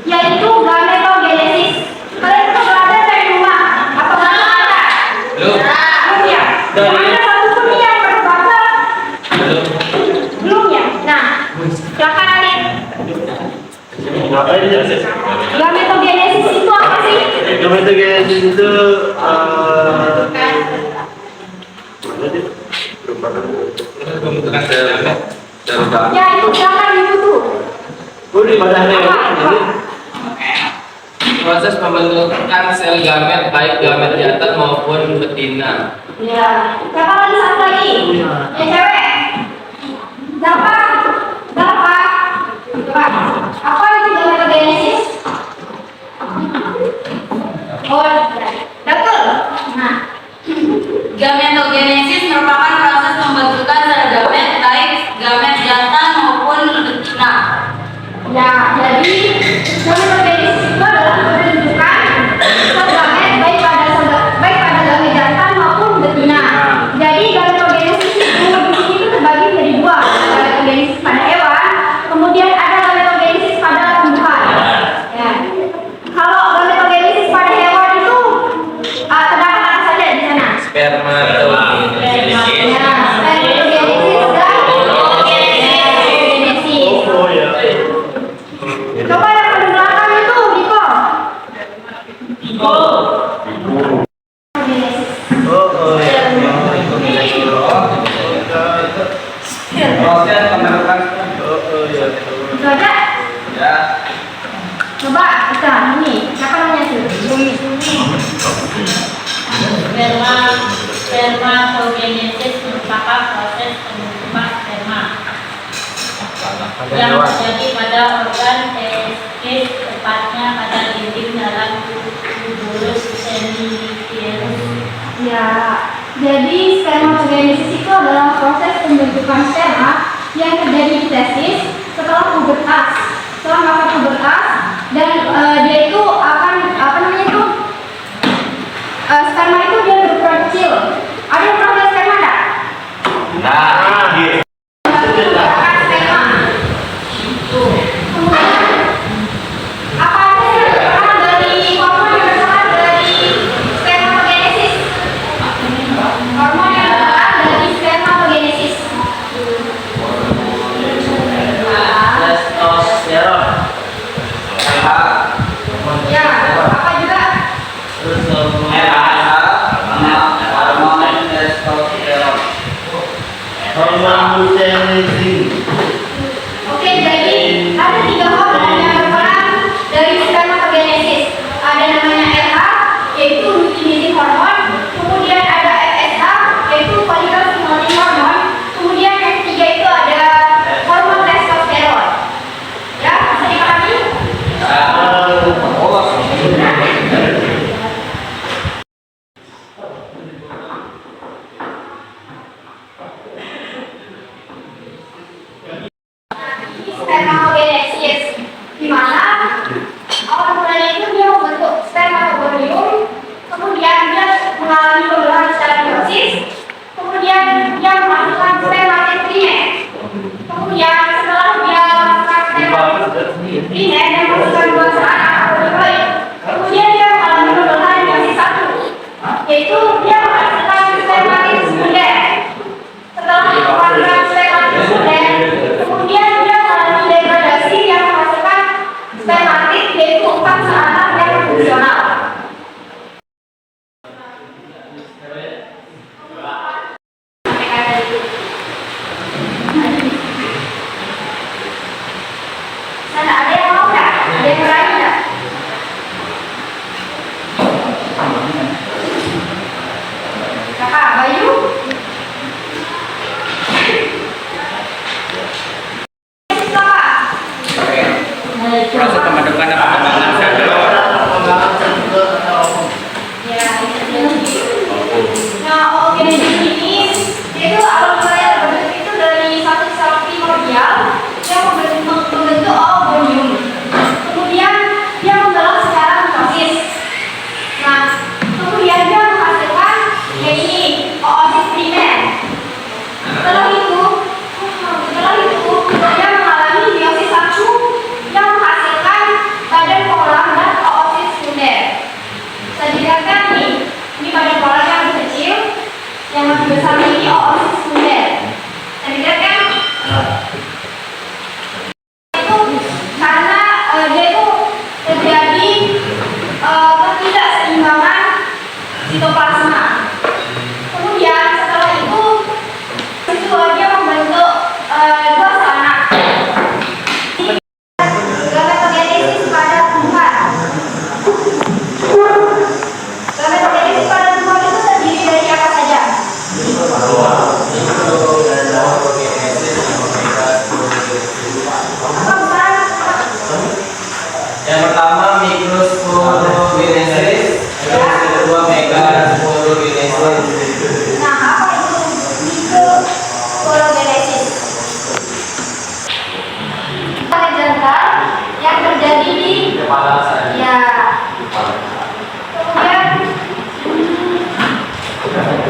Yaitu gametogenesis. Kalian itu belajar dari rumah atau belum ada? Belum ya? Ada satu pun yang baru baca? Belum ya? Nah, silakan Adit. Gametogenesis itu apa sih? Gametogenesis itu ya itu jangan itu tuh. Proses pembentukan sel gamet baik gamet jantan maupun betina. Ya, siapa lagi satu lagi? Yang cewek. Siapa? Siapa? Coba. Apa itu gametogenesis? Oh, betul. Nah, Gametogenesis merupakan proses pembentukan sel gamet baik gamet jantan maupun betina. ya, jadi gametogenesis itu adalah pembentukan sel gamet baik pada gamet jantan maupun betina. Jadi gametogenesis itu di sini itu terbagi menjadi dua, ada gametogenesis pada hewan, kemudian ada gametogenesis pada tumbuhan. Ya. Kalau gametogenesis pada hewan itu terdapat apa saja di sana? Spermatogenesis. Ya, spermatogenesis dan oogenesis. Coba yang di belakang itu, Diko. Oogenesis. Proses pembentukan Itu aja. ya. Coba kita ini, siapa namanya sih? Spermatogenesis merupakan proses pembentukan sperma yang terjadi pada organ testis, tepatnya pada dinding dalam tubulus seminiferus. Ya, jadi spermatogenesis itu adalah proses pembentukan sperma yang terjadi di testis setelah pubertas, setelah masa pubertas, dan dia itu akan apa namanya itu sperma itu dia berukuran kecil. Ada yang pernah lihat sperma enggak? Nah, Menggunakan sperma. Kemudian apa aja sih yang berperan dari hormon yang berperan dari spermatogenesis? Hormon yang berperan dari spermatogenesis. testosteron. Ya, apa juga? Hormon testosteron. Hormon luteinizing. Oke, jadi ada 3 hormon yang berperan dari spermatogenesis. Ada namanya LH, yaitu luteinizing hormon. Kemudian ada FSH, yaitu follicle stimulating hormon. Kemudian yang ketiga itu ada hormon testosteron. Ya, bisa dipahami? Spermatogenesis, di mana awal mulanya itu dia membentuk spermatogonium, kemudian dia mengalami pembelahan secara meiosis, kemudian dia memasukkan spermatid, kemudian setelah dia memasukkan spermatid dan memasukkan dua anak haploid, kemudian dia mengalami pembelahan meiosis 1, yaitu dia menghasilkan spermatid sekunder. Setelah menghasilkan spermatid sekunder, kemudian dia mengalami degradasi yang menghasilkan spermatid, yaitu 4 anak yang fungsional. Sana ada yang mau nggak? Ada yang berani nggak? Kakak Bayu? Proses pembentukan dan pengembangan sel kelelawar. Ya, nah, oogenesis ini itu awal mulanya terbentuk itu dari satu sel primordial yang membentuk oogonium. Kemudian dia membelah secara mitosis. Nah, Yang pertama mikrosporogenesis, yang kedua megasporogenesis. Nah, apa itu mikrosporogenesis? Pada jantan yang terjadi di Kepala saya. ya. Kemudian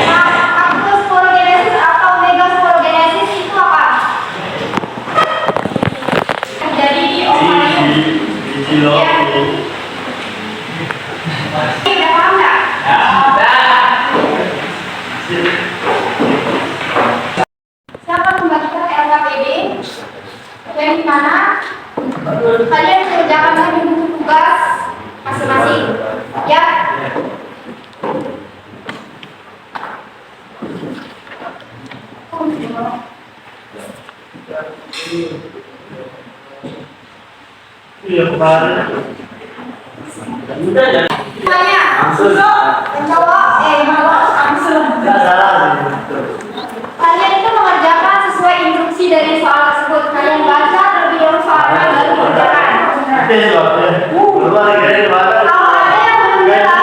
makrosporogenesis atau megasporogenesis itu apa? Terjadi di ovarium. Ya. Ini udah paham nggak? Siapa membagikan LKPD? Dan di mana kalian mengerjakan lagi buku tugas masing-masing, ya? Iya kemarin. Udah ya. Semuanya, menjawab, langsung. Nggak salah. Kalian itu mengerjakan sesuai instruksi dari soal tersebut. Kalian baca terlebih dahulu soalnya baru mengerjakan. Itu sebabnya. Belum ada kira kemana. Kalau ada yang belum jelas,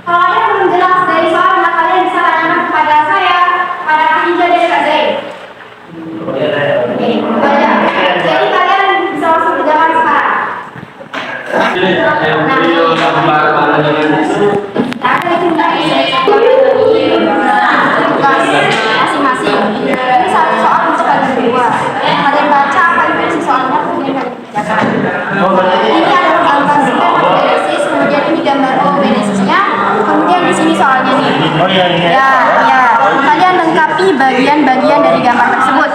kalau ada yang belum jelas dari soal, maka kalian bisa tanyakan kepada saya, pada Kak Hinja dan Kak Zain. Oke, baca. Jadi kalian bisa langsung kerjakan sekarang. Masing-masing. Ini satu soal sekali dua. Kalian baca, kalian isi soalnya, kemudian kalian kerjakan. Ini adalah gambar spermatogenesis, kemudian ini gambar oogenesisnya, kemudian di sini soalnya nih. Oh iya iya. Ya. Kalian lengkapi bagian-bagian dari gambar tersebut.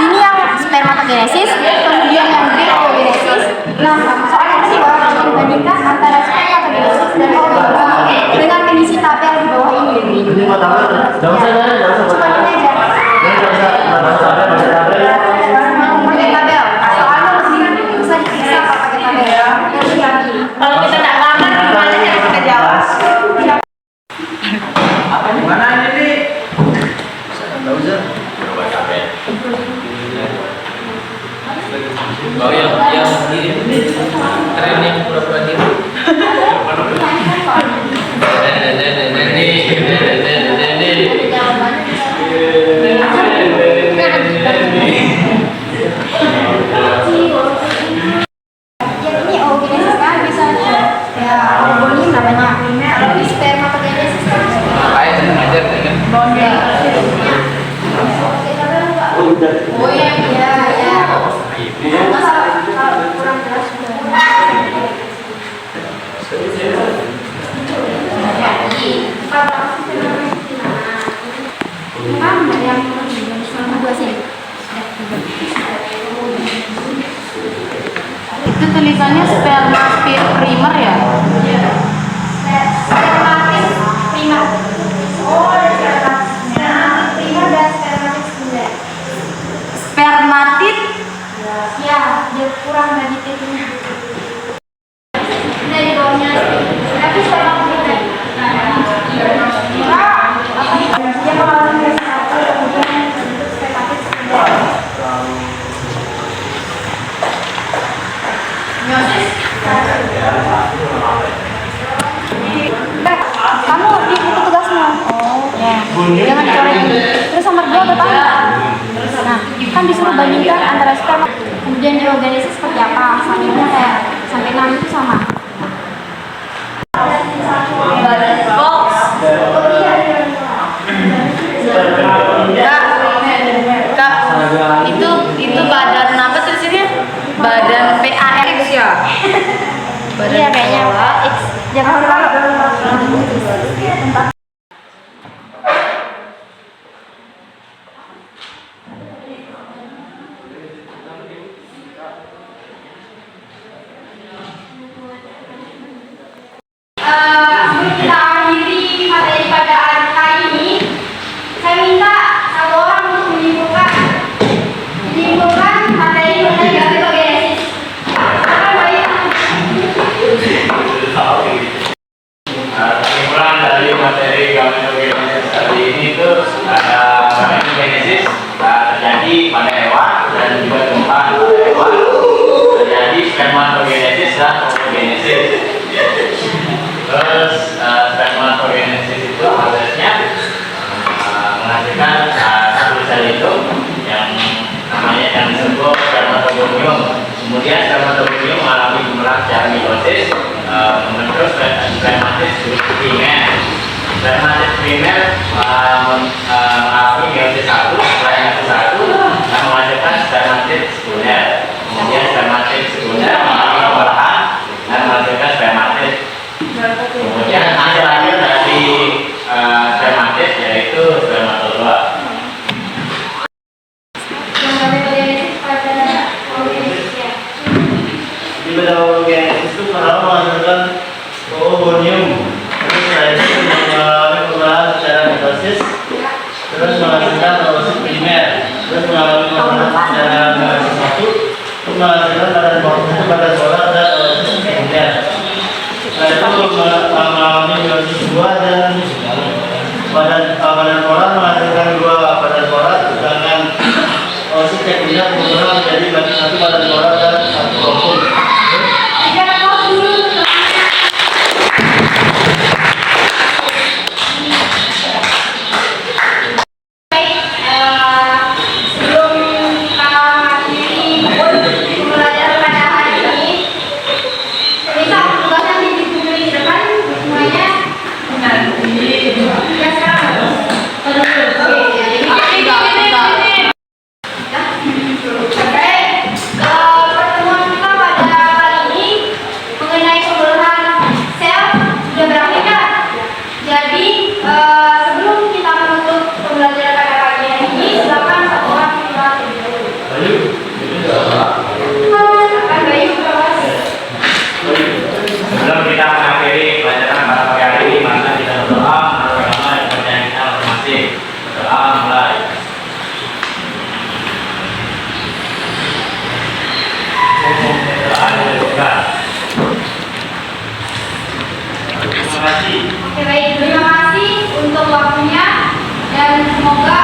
Ini yang spermatogenesis, kemudian yang oogenesis. Nah, soalnya di bawah kalian bandingkan antara spermatogenesis dan oogenesis dengan mengisi tabel di bawah ini. Ini mau tahu? Jangan usah, jangan usah. Cuma ini aja. Pakai tabel. Soalnya bisa diperiksa kalau pakai tabel. Kalau kita nggak ngamar, gimana cara kita jawab? Mana ini? Nggak usah. Oh yang ini keren yang pura-pura diri. Yang ini oogenesis kan biasanya ya oogonim namanya. Kalau ini spermatogenesis kan Ayo ajar kan. oh iya ya. Masa kalau kurang jelas sudah. Yang dua sih. Itu tulisannya spermatoprimer ya? Spermatik primer. Oh, spermatik primer dan spermatik sekunder. Spermatid Ya, dia kurang dari titiknya. Dari bawahnya. Tapi spermatik primer. Dia mengalami satu kemudian disebut spermatik sekunder. Kamu di buku tugasmu. Oh, ya. Jangan dicoret. Terus nomor 2 udah tahu nggak? Nah, kan disuruh bandingkan antara sperma kemudian di oogenesis seperti apa. Sampingnya kayak sampai 6 itu sama. box. Kak, itu badan apa tulisannya? Badan PAX ya? Iya kayaknya X. Jangan lupa. Sebelum kita akhiri materi pada hari ini, saya minta satu orang untuk menyimpulkan materi mengenai gametogenesis. Silakan, Baik. Kemudian spermatozoa mengalami jumlah secara mitosis membentuk spermatis primer. Spermatis primer mengalami meiosis 1, meiosis 1 dan menghasilkan spermatis sekunder. Kemudian spermatis sekunder mengalami pengolahan dan menghasilkan spermatis. Kemudian hasil akhir dari spermatis yaitu spermatozoa. Di pada organisme itu pertama menghasilkan oogonium. Terus setelah itu mengalami pengolahan secara mitosis. Terus menghasilkan oosit primer. Terus mengalami pengolahan secara meiosis 1. Terus menghasilkan badan polar dan oosit sekunder. Setelah itu mengalami meiosis 2 dan badan polar menghasilkan 2 badan polar, sedangkan oosit sekunder berubah menjadi satu badan polar dan satu ovum. Sebelum kita mengakhiri pelajaran pada pagi hari ini, maka kita berdoa menurut agama dan kepercayaan kita masing-masing. Berdoa mulai. Doa juga. Terima kasih. Oke baik, terima kasih untuk waktunya dan semoga